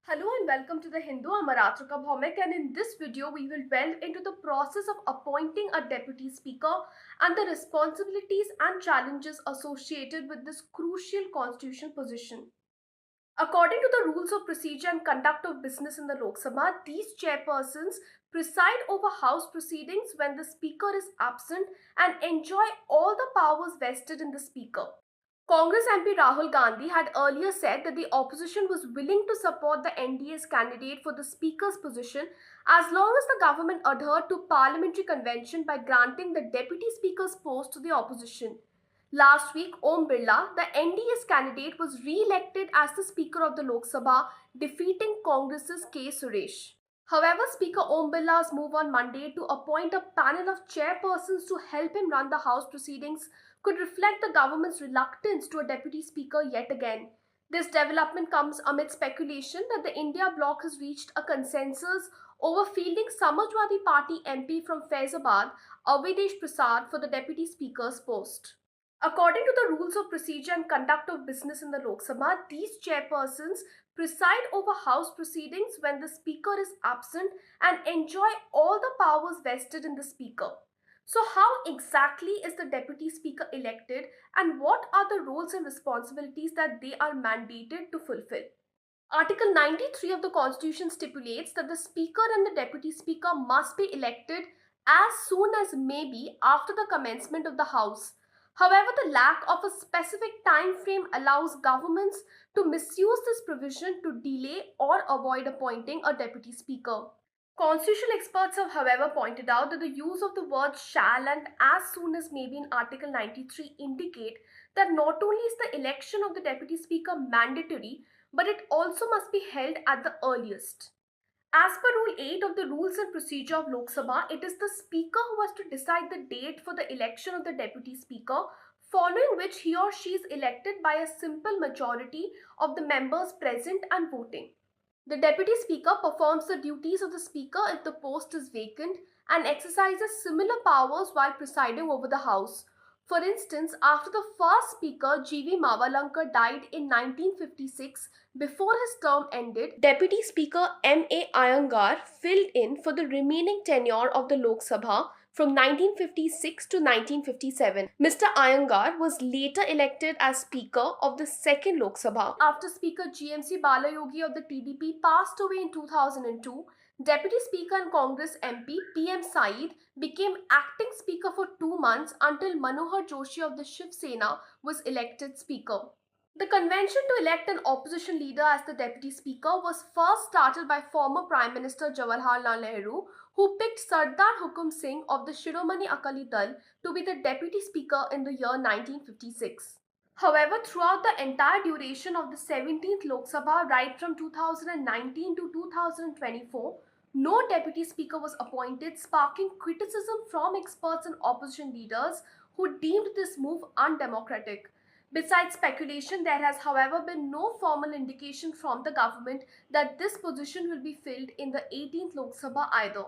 Hello and welcome to the Hindu. I'm Aratrika Bhaumek, and in this video we will delve into the process of appointing a deputy speaker and the responsibilities and challenges associated with this crucial constitutional position. According to the rules of procedure and conduct of business in the Lok Sabha, these chairpersons preside over House proceedings when the speaker is absent and enjoy all the powers vested in the speaker. Congress MP Rahul Gandhi had earlier said that the opposition was willing to support the NDA's candidate for the Speaker's position as long as the government adhered to parliamentary convention by granting the Deputy Speaker's post to the opposition. Last week, Om Birla, the NDA's candidate, was re-elected as the Speaker of the Lok Sabha, defeating Congress's K. Suresh. However, Speaker Om Birla's move on Monday to appoint a panel of chairpersons to help him run the House proceedings could reflect the government's reluctance to a deputy speaker yet again. This development comes amid speculation that the India bloc has reached a consensus over fielding Samajwadi Party MP from Faizabad, Avidesh Prasad, for the deputy speaker's post. According to the rules of procedure and conduct of business in the Lok Sabha, these chairpersons preside over House proceedings when the Speaker is absent and enjoy all the powers vested in the Speaker. So, how exactly is the Deputy Speaker elected, and what are the roles and responsibilities that they are mandated to fulfill? Article 93 of the Constitution stipulates that the Speaker and the Deputy Speaker must be elected as soon as may be after the commencement of the House. However, the lack of a specific time frame allows governments to misuse this provision to delay or avoid appointing a Deputy Speaker. Constitutional experts have, however, pointed out that the use of the words shall and as soon as may be in Article 93 indicate that not only is the election of the Deputy Speaker mandatory, but it also must be held at the earliest. As per Rule 8 of the Rules and Procedure of Lok Sabha, it is the Speaker who has to decide the date for the election of the Deputy Speaker, following which he or she is elected by a simple majority of the members present and voting. The Deputy Speaker performs the duties of the Speaker if the post is vacant and exercises similar powers while presiding over the House. For instance, after the first Speaker G.V. Mavalankar died in 1956, before his term ended, Deputy Speaker M.A. Iyengar filled in for the remaining tenure of the Lok Sabha from 1956 to 1957. Mr. Iyengar was later elected as Speaker of the second Lok Sabha. After Speaker GMC Balayogi of the TDP passed away in 2002, Deputy Speaker and Congress MP PM Saeed became acting Speaker for 2 months until Manohar Joshi of the Shiv Sena was elected Speaker. The convention to elect an opposition leader as the Deputy Speaker was first started by former Prime Minister Jawaharlal Nehru, who picked Sardar Hukum Singh of the Shiromani Akali Dal to be the Deputy Speaker in the year 1956. However, throughout the entire duration of the 17th Lok Sabha, right from 2019 to 2024, no Deputy Speaker was appointed, sparking criticism from experts and opposition leaders who deemed this move undemocratic. Besides speculation, there has, however, been no formal indication from the government that this position will be filled in the 18th Lok Sabha either.